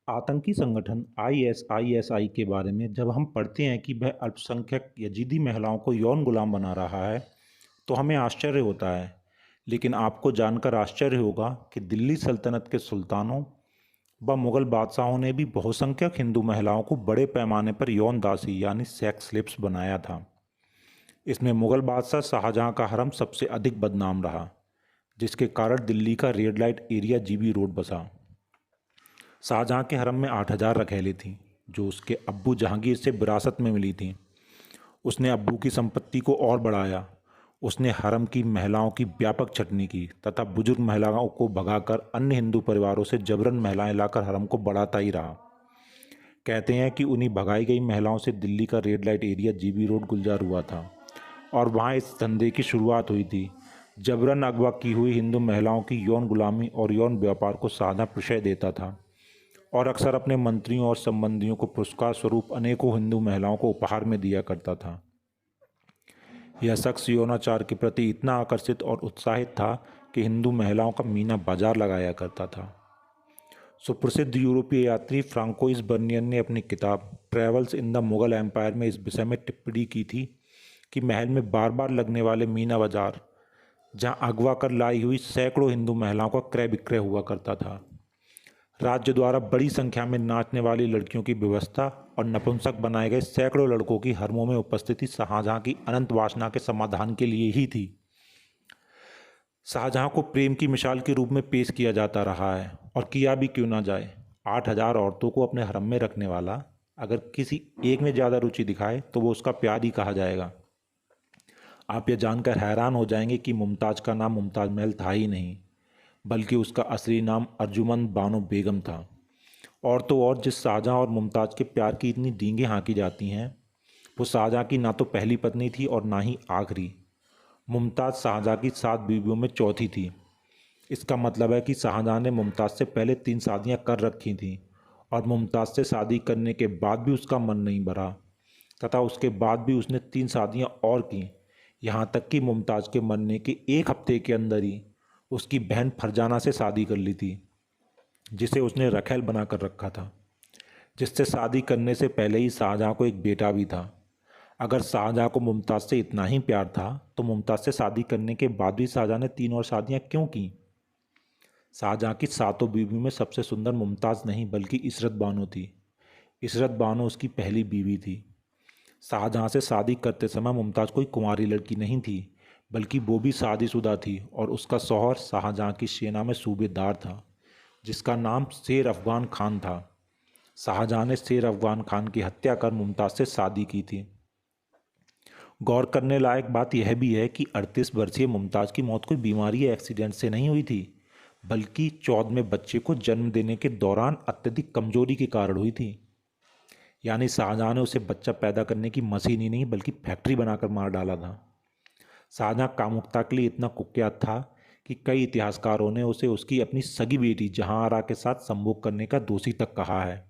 आतंकी संगठन आईएसआईएसआई के बारे में जब हम पढ़ते हैं कि वह अल्पसंख्यक यजीदी महिलाओं को यौन गुलाम बना रहा है तो हमें आश्चर्य होता है। लेकिन आपको जानकर आश्चर्य होगा कि दिल्ली सल्तनत के सुल्तानों व मुगल बादशाहों ने भी बहुसंख्यक हिंदू महिलाओं को बड़े पैमाने पर यौन दासी यानी सेक्स स्लेव्स बनाया था। इसमें मुगल बादशाह शाहजहां का हरम सबसे अधिक बदनाम रहा, जिसके कारण दिल्ली का red light area GB road बसा। शाहजहां के हरम में 8,000 रखैलें थीं, जो उसके अब्बू जहांगीर से विरासत में मिली थीं। उसने अब्बू की संपत्ति को और बढ़ाया। उसने हरम की महिलाओं की व्यापक छटनी की तथा बुजुर्ग महिलाओं को भगाकर अन्य हिंदू परिवारों से जबरन महिलाएं लाकर हरम को बढ़ाता ही रहा। कहते हैं कि उन्हीं भगाई गई महिलाओं से दिल्ली का red light area GB road गुलजार हुआ था और वहाँ इस धंधे की शुरुआत हुई थी। जबरन अगवा की हुई हिंदू महिलाओं की यौन गुलामी और यौन व्यापार को साधा प्रश्रय देता था और अक्सर अपने मंत्रियों और संबंधियों को पुरस्कार स्वरूप अनेकों हिंदू महिलाओं को उपहार में दिया करता था। यह शख्स यौनाचार के प्रति इतना आकर्षित और उत्साहित था कि हिंदू महिलाओं का मीना बाजार लगाया करता था। सुप्रसिद्ध यूरोपीय यात्री फ्रांकोइस बर्नियर ने अपनी किताब Travels in the Mughal Empire में इस विषय में टिप्पणी की थी कि महल में बार बार लगने वाले मीना बाजार, जहां अगवा कर लाई हुई सैकड़ों हिंदू महिलाओं का क्रय विक्रय हुआ करता था, राज्य द्वारा बड़ी संख्या में नाचने वाली लड़कियों की व्यवस्था और नपुंसक बनाए गए सैकड़ों लड़कों की हरमों में उपस्थिति शाहजहां की अनंत वासना के समाधान के लिए ही थी। शाहजहां को प्रेम की मिसाल के रूप में पेश किया जाता रहा है और किया भी क्यों ना जाए। 8,000 औरतों को अपने हरम में रखने वाला अगर किसी एक में ज़्यादा रुचि दिखाए तो वो उसका प्यार ही कहा जाएगा। आप यह जानकर हैरान हो जाएंगे कि मुमताज़ का नाम मुमताज़ महल था ही नहीं, बल्कि उसका असली नाम अर्जुमंद बानो बेगम था। और तो और जिस शाहजहां और मुमताज़ के प्यार की इतनी डींगें हाँकी जाती हैं, वो शाहजहां की ना तो पहली पत्नी थी और ना ही आखिरी। मुमताज़ शाहजहां की 7 बीवियों में चौथी थी। इसका मतलब है कि शाहजहां ने मुमताज़ से पहले 3 शादियां कर रखी थीं और मुमताज़ से शादी करने के बाद भी उसका मन नहीं भरा तथा उसके बाद भी उसने 3 शादियां और की। यहाँ तक कि मुमताज़ के मरने के 1 हफ्ते के अंदर ही उसकी बहन फरजाना से शादी कर ली थी, जिसे उसने रखैल बना कर रखा था, जिससे शादी करने से पहले ही शाहजहां को एक बेटा भी था। अगर शाहजहां को मुमताज़ से इतना ही प्यार था तो मुमताज़ से शादी करने के बाद भी शाहजहां ने 3 और शादियां क्यों की? शाहजहां की 7 बीवियों में सबसे सुंदर मुमताज़ नहीं बल्कि इशरत बानो थी। इशरत बानो उसकी पहली बीवी थी। शाहजहां से शादी करते समय मुमताज़ कोई कुंवारी लड़की नहीं थी, बल्कि वो भी शादीशुदा थी और उसका शौहर शाहजहां की सेना में सूबेदार था, जिसका नाम शेर अफगान खान था। शाहजहां ने शेर अफगान खान की हत्या कर मुमताज़ से शादी की थी। गौर करने लायक बात यह भी है कि 38 वर्षीय मुमताज़ की मौत कोई बीमारी या एक्सीडेंट से नहीं हुई थी, बल्कि 14वें बच्चे को जन्म देने के दौरान अत्यधिक कमजोरी के कारण हुई थी। यानी शाहजहां ने उसे बच्चा पैदा करने की मशीन ही नहीं बल्कि फैक्ट्री बनाकर मार डाला था। शाहजहां कामुकता के लिए इतना कुख्यात था कि कई इतिहासकारों ने उसे उसकी अपनी सगी बेटी जहांआरा के साथ संभोग करने का दोषी तक कहा है।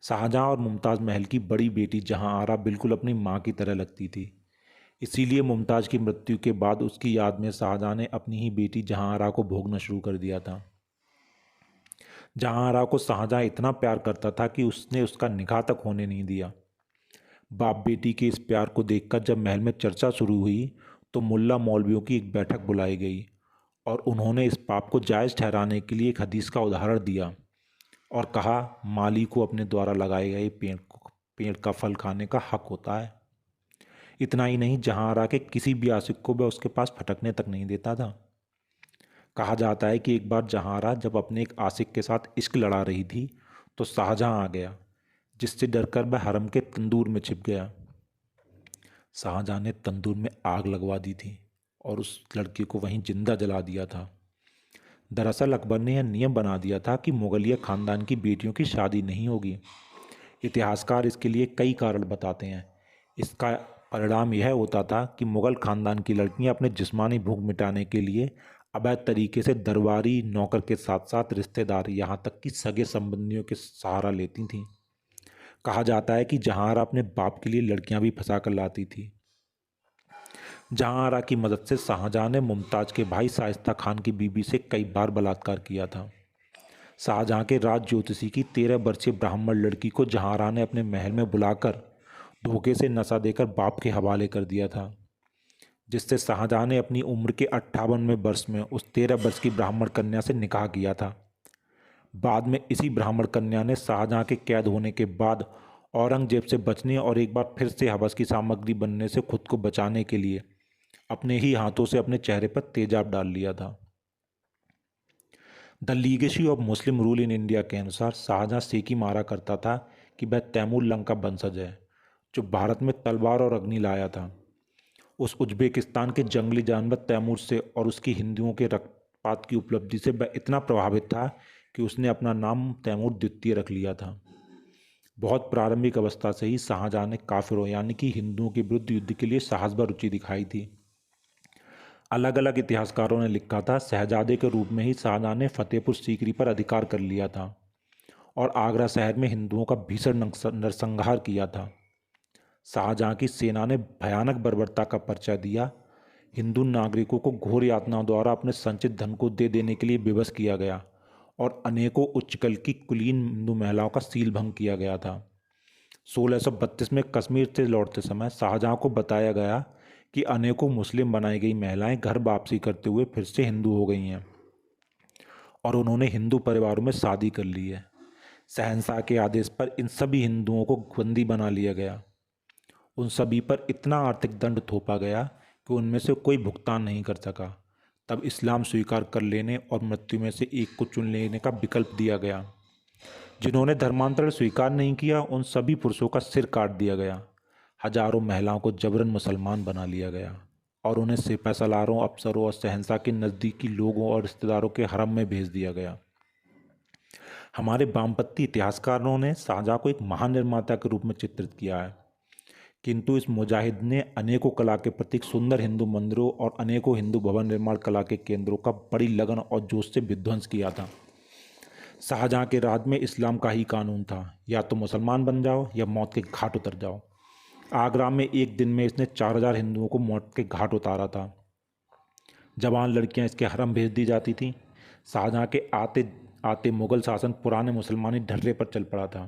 शाहजहां और मुमताज़ महल की बड़ी बेटी जहांआरा बिल्कुल अपनी मां की तरह लगती थी। इसीलिए मुमताज़ की मृत्यु के बाद उसकी याद में शाहजहां ने अपनी ही बेटी जहांआरा को भोगना शुरू कर दिया था। जहांआरा को शाहजहां इतना प्यार करता था कि उसने उसका निकाह तक होने नहीं दिया। बाप बेटी के इस प्यार को देखकर जब महल में चर्चा शुरू हुई तो मुल्ला मौलवियों की एक बैठक बुलाई गई और उन्होंने इस पाप को जायज़ ठहराने के लिए एक हदीस का उदाहरण दिया और कहा, माली को अपने द्वारा लगाए गए पेड़ का फल खाने का हक होता है। इतना ही नहीं, जहांआरा के किसी भी आशिक को वह उसके पास फटकने तक नहीं देता था। कहा जाता है कि एक बार जहांआरा जब अपने एक आशिक के साथ इश्क लड़ा रही थी तो शाहजहां आ गया, जिससे डरकर वह हरम के तंदूर में छिप गया। शाहजहां ने तंदूर में आग लगवा दी थी और उस लड़के को वहीं जिंदा जला दिया था। दरअसल अकबर ने यह नियम बना दिया था कि मुगलिया खानदान की बेटियों की शादी नहीं होगी। इतिहासकार इसके लिए कई कारण बताते हैं। इसका परिणाम यह होता था कि मुगल खानदान की लड़कियां अपने जिस्मानी भूख मिटाने के लिए अवैध तरीके से दरबारी नौकर के साथ साथ रिश्तेदार, यहाँ तक कि सगे संबंधियों के सहारा लेती थीं। कहा जाता है कि जहांआरा अपने बाप के लिए लड़कियां भी फंसा कर लाती थी। जहांआरा की मदद से शाहजहां ने मुमताज़ के भाई शाइस्ता खान की बीवी से कई बार बलात्कार किया था। शाहजहाँ के राज ज्योतिषी की 13 वर्षीय ब्राह्मण लड़की को जहांआरा ने अपने महल में बुलाकर धोखे से नशा देकर बाप के हवाले कर दिया था, जिससे शाहजहाँ ने अपनी उम्र के 58वें वर्ष में उस 13 वर्ष की ब्राह्मण कन्या से निकाह किया था। बाद में इसी ब्राह्मण कन्या ने शाहजहाँ के कैद होने के बाद औरंगजेब से बचने और एक बार फिर से हवस की सामग्री बनने से खुद को बचाने के लिए अपने ही हाथों से अपने चेहरे पर तेजाब डाल लिया था। The legacy of Muslim rule in India के अनुसार शाहजहाँ सेकी मारा करता था कि वह तैमूर लंग का वंशज है, जो भारत में तलवार और अग्नि लाया था। उस उज्बेकिस्तान के जंगली जानवर तैमूर से और उसकी हिंदुओं के रक्तपात की उपलब्धि से वह इतना प्रभावित था कि उसने अपना नाम तैमूर द्वितीय रख लिया था। बहुत प्रारंभिक अवस्था से ही शाहजहाँ ने काफिरों यानी कि हिंदुओं के विरुद्ध युद्ध के लिए साहस व रुचि दिखाई थी। अलग अलग इतिहासकारों ने लिखा था, शहजादे के रूप में ही शाहजहाँ ने फतेहपुर सीकरी पर अधिकार कर लिया था और आगरा शहर में हिंदुओं का भीषण नरसंहार किया था। शाहजहाँ की सेना ने भयानक बर्बरता का परिचय दिया। हिंदू नागरिकों को घोर यातनाओं द्वारा अपने संचित धन को दे देने के लिए विवश किया गया और अनेकों उच्चकल की कुलीन हिंदू महिलाओं का सीलभंग किया गया था। 1632 में कश्मीर से लौटते समय शाहजहाँ को बताया गया कि अनेकों मुस्लिम बनाई गई महिलाएं घर वापसी करते हुए फिर से हिंदू हो गई हैं और उन्होंने हिंदू परिवारों में शादी कर ली है। शहंशाह के आदेश पर इन सभी हिंदुओं को बंदी बना लिया गया। उन सभी पर इतना आर्थिक दंड थोपा गया कि उनमें से कोई भुगतान नहीं कर सका। तब इस्लाम स्वीकार कर लेने और मृत्यु में से एक को चुन लेने का विकल्प दिया गया। जिन्होंने धर्मांतरण स्वीकार नहीं किया उन सभी पुरुषों का सिर काट दिया गया। हजारों महिलाओं को जबरन मुसलमान बना लिया गया और उन्हें सिपह सलारों, अफसरों और शहंशाह के नज़दीकी लोगों और रिश्तेदारों के हरम में भेज दिया गया। हमारे वामपंथी इतिहासकारों ने शाहजहाँ को एक महान निर्माता के रूप में चित्रित किया है, किंतु इस मुजाहिद ने अनेकों कला के प्रतीक सुंदर हिंदू मंदिरों और अनेकों हिंदू भवन निर्माण कला के केंद्रों का बड़ी लगन और जोश से विध्वंस किया था। शाहजहाँ के राज में इस्लाम का ही कानून था, या तो मुसलमान बन जाओ या मौत के घाट उतर जाओ। आगरा में एक दिन में इसने 4000 हिंदुओं को मौत के घाट उतारा था। जवान लड़कियां इसके हरम भेज दी जाती थीं। शाहजहाँ के आते आते मुगल शासन पुराने मुसलमानी ढर्रे पर चल पड़ा था।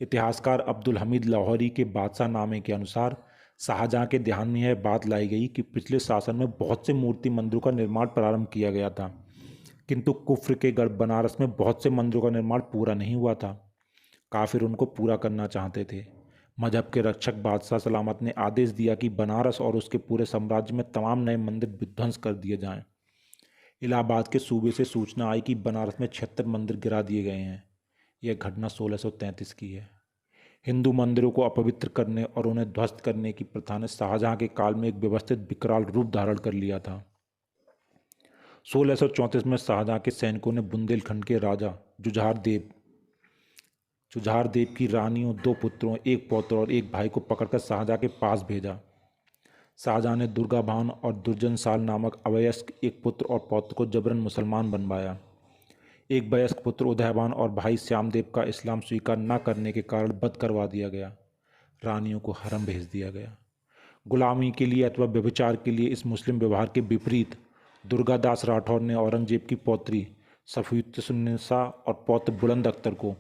इतिहासकार अब्दुल हमीद लाहौरी के बादशाह नामे के अनुसार शाहजहाँ के ध्यान में यह बात लाई गई कि पिछले शासन में बहुत से मूर्ति मंदिरों का निर्माण प्रारंभ किया गया था, किंतु कुफ्र के गढ़ बनारस में बहुत से मंदिरों का निर्माण पूरा नहीं हुआ था। काफिर उनको पूरा करना चाहते थे। मजहब के रक्षक बादशाह सलामत ने आदेश दिया कि बनारस और उसके पूरे साम्राज्य में तमाम नए मंदिर विध्वंस कर दिए जाएं। इलाहाबाद के सूबे से सूचना आई कि बनारस में 76 मंदिर गिरा दिए गए हैं। यह घटना 1633 की है। हिंदू मंदिरों को अपवित्र करने और उन्हें ध्वस्त करने की प्रथा ने शाहजहाँ के काल में एक व्यवस्थित विकराल रूप धारण कर लिया था। 1634 में शाहजहाँ के सैनिकों ने बुंदेलखंड के राजा जुझार देव की रानियों, 2 पुत्रों, 1 पौत्र और 1 भाई को पकड़कर शाहजहाँ के पास भेजा। शाहजहाँ ने दुर्गा भान और दुर्जन साल नामक अवयस्क 1 पुत्र और पौत्र को जबरन मुसलमान बनवाया। एक वयस्क पुत्र उदयभान और भाई श्यामदेव का इस्लाम स्वीकार न करने के कारण वध करवा दिया गया। रानियों को हरम भेज दिया गया। गुलामी के लिए अथवा व्यभिचार के लिए इस मुस्लिम व्यवहार के विपरीत दुर्गादास राठौर ने औरंगजेब की पौत्री सफीउत्तुन्निसा और पौत्र बुलंद अख्तर को,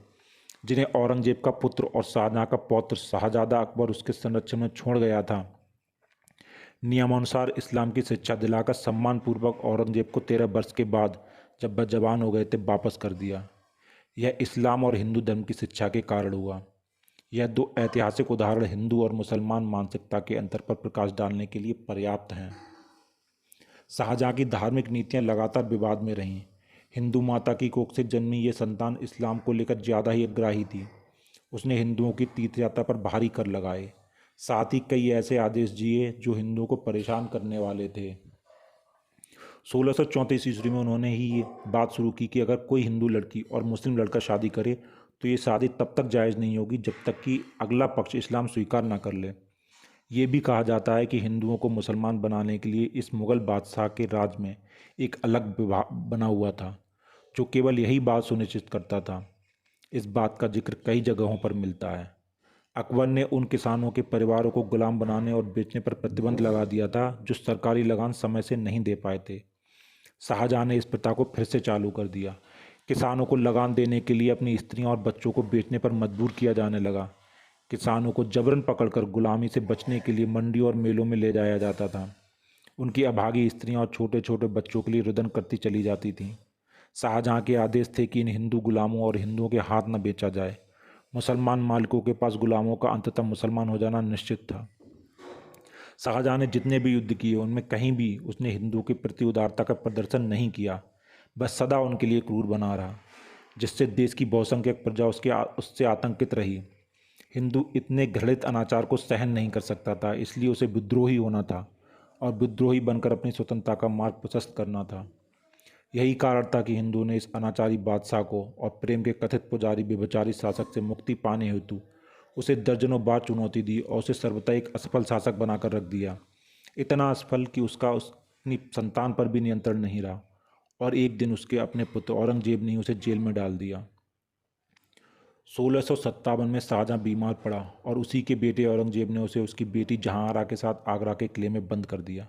जिन्हें औरंगजेब का पुत्र और शाहजहाँ का पौत्र शाहजादा अकबर उसके संरक्षण में छोड़ गया था, नियमानुसार इस्लाम की शिक्षा दिलाकर सम्मानपूर्वक औरंगजेब को 13 वर्ष के बाद, जब वह जवान हो गए थे, वापस कर दिया। यह इस्लाम और हिंदू धर्म की शिक्षा के कारण हुआ। यह 2 ऐतिहासिक उदाहरण हिंदू और मुसलमान मानसिकता के अंतर पर प्रकाश डालने के लिए पर्याप्त हैं। शाहजहाँ की धार्मिक नीतियाँ लगातार विवाद में रहीं। हिंदू माता की कोख से जन्मी ये संतान इस्लाम को लेकर ज़्यादा ही आग्रही थी। उसने हिंदुओं की तीर्थ यात्रा पर भारी कर लगाए, साथ ही कई ऐसे आदेश दिए जो हिंदुओं को परेशान करने वाले थे। 1634 ईस्वी में उन्होंने ही ये बात शुरू की कि अगर कोई हिंदू लड़की और मुस्लिम लड़का शादी करे तो ये शादी तब तक जायज़ नहीं होगी जब तक कि अगला पक्ष इस्लाम स्वीकार न कर ले। ये भी कहा जाता है कि हिंदुओं को मुसलमान बनाने के लिए इस मुग़ल बादशाह के राज में एक अलग विभाग बना हुआ था जो केवल यही बात सुनिश्चित करता था। इस बात का जिक्र कई जगहों पर मिलता है। अकबर ने उन किसानों के परिवारों को गुलाम बनाने और बेचने पर प्रतिबंध लगा दिया था जो सरकारी लगान समय से नहीं दे पाए थे। शाहजहाँ ने इस प्रथा को फिर से चालू कर दिया। किसानों को लगान देने के लिए अपनी स्त्रियों और बच्चों को बेचने पर मजबूर किया जाने लगा। किसानों को जबरन पकड़कर गुलामी से बचने के लिए मंडियों और मेलों में ले जाया जाता था। उनकी अभागी स्त्रियां और छोटे छोटे बच्चों के लिए रुदन करती चली जाती थीं। शाहजहां के आदेश थे कि इन हिंदू गुलामों और हिंदुओं के हाथ न बेचा जाए। मुसलमान मालिकों के पास गुलामों का अंततः मुसलमान हो जाना निश्चित था। शाहजहां ने जितने भी युद्ध किए उनमें कहीं भी उसने हिंदुओं के प्रति उदारता का प्रदर्शन नहीं किया, बस सदा उनके लिए क्रूर बना रहा, जिससे देश की बहुसंख्यक प्रजा उससे आतंकित रही। हिंदू इतने घृणित अनाचार को सहन नहीं कर सकता था, इसलिए उसे विद्रोही होना था और विद्रोही बनकर अपनी स्वतंत्रता का मार्ग प्रशस्त करना था। यही कारण था कि हिंदू ने इस अनाचारी बादशाह को और प्रेम के कथित पुजारी व्यभिचारी शासक से मुक्ति पाने हेतु उसे दर्जनों बार चुनौती दी और उसे सर्वथा एक असफल शासक बनाकर रख दिया। इतना असफल कि उसका अपनी संतान पर भी नियंत्रण नहीं रहा और एक दिन उसके अपने पुत्र औरंगजेब ने उसे जेल में डाल दिया। 1657 में शाहजहां बीमार पड़ा और उसी के बेटे औरंगजेब ने उसे उसकी बेटी जहांआरा के साथ आगरा के किले में बंद कर दिया।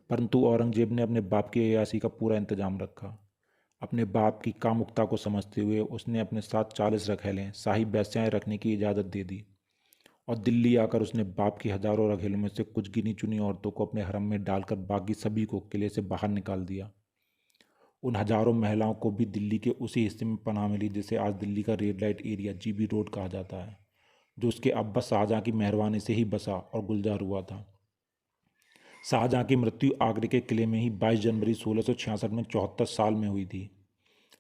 परंतु औरंगजेब ने अपने बाप की अय्याशी का पूरा इंतजाम रखा। अपने बाप की कामुकता को समझते हुए उसने अपने साथ 40 रखैलें शाही वेश्याएं रखने की इजाज़त दे दी और दिल्ली आकर उसने बाप की हजारों रखैलों में से कुछ गिनी चुनी औरतों को अपने हरम में डालकर बाकी सभी को किले से बाहर निकाल दिया। उन हजारों महिलाओं को भी दिल्ली के उसी हिस्से में पनाह मिली जिसे आज दिल्ली का red light area GB road कहा जाता है, जो उसके अब्बा शाहजहां की मेहरबानी से ही बसा और गुलजार हुआ था। शाहजहां की मृत्यु आगरे के किले में ही 22 जनवरी 1666 में 74 साल में हुई थी।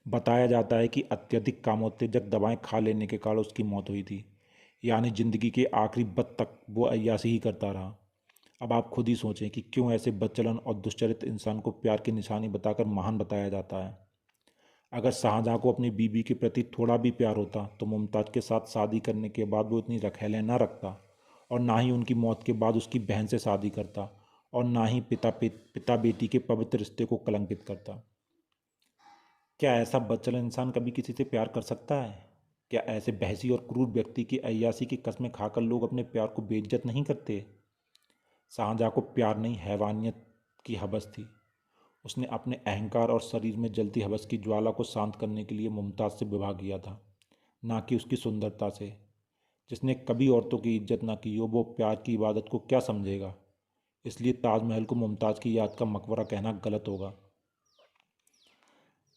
बताया जाता है कि अत्यधिक कामोत्तेजक दवाएं खा लेने के कारण उसकी मौत हुई थी, यानी जिंदगी के आखिरी वक्त तक वो अय्याशी ही करता रहा। अब आप खुद ही सोचें कि क्यों ऐसे बदचलन और दुष्चरित इंसान को प्यार की निशानी बताकर महान बताया जाता है। अगर शाहजहां को अपनी बीबी के प्रति थोड़ा भी प्यार होता तो मुमताज़ के साथ शादी करने के बाद वो इतनी रखैलें न रखता और ना ही उनकी मौत के बाद उसकी बहन से शादी करता और ना ही पिता बेटी के पवित्र रिश्ते को कलंकित करता। क्या ऐसा बदचलन इंसान कभी किसी से प्यार कर सकता है? क्या ऐसे बहसी और क्रूर व्यक्ति की अय्याशी की कस्में खाकर लोग अपने प्यार को बेइज्जत नहीं करते? शाहजहां को प्यार नहीं, हैवानियत की हवस थी। उसने अपने अहंकार और शरीर में जलती हवस की ज्वाला को शांत करने के लिए मुमताज़ से विवाह किया था, ना कि उसकी सुंदरता से। जिसने कभी औरतों की इज्जत ना की हो वो प्यार की इबादत को क्या समझेगा? इसलिए ताजमहल को मुमताज़ की याद का मकबरा कहना गलत होगा।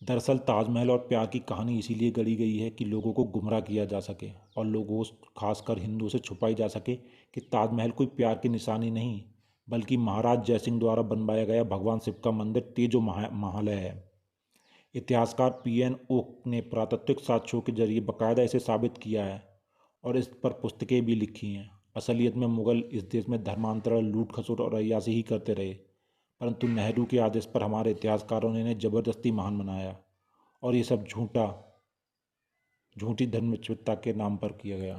दरअसल ताजमहल और प्यार की कहानी इसीलिए गढ़ी गई है कि लोगों को गुमराह किया जा सके और लोगों, खासकर हिंदुओं से छुपाई जा सके कि ताजमहल कोई प्यार की निशानी नहीं, बल्कि महाराज जयसिंह द्वारा बनवाया गया भगवान शिव का मंदिर तेजो महालय है। इतिहासकार पीएन ओक ने पुरातात्विक साक्ष्यों के जरिए बाकायदा इसे साबित किया है और इस पर पुस्तकें भी लिखी हैं। असलियत में मुगल इस देश में धर्मांतरण, लूट खसोट और अय्याशी ही करते रहे, परंतु नेहरू के आदेश पर हमारे इतिहासकारों ने इन्हें जबरदस्ती महान बनाया और ये सब झूठी धर्मनिरपेक्षता के नाम पर किया गया।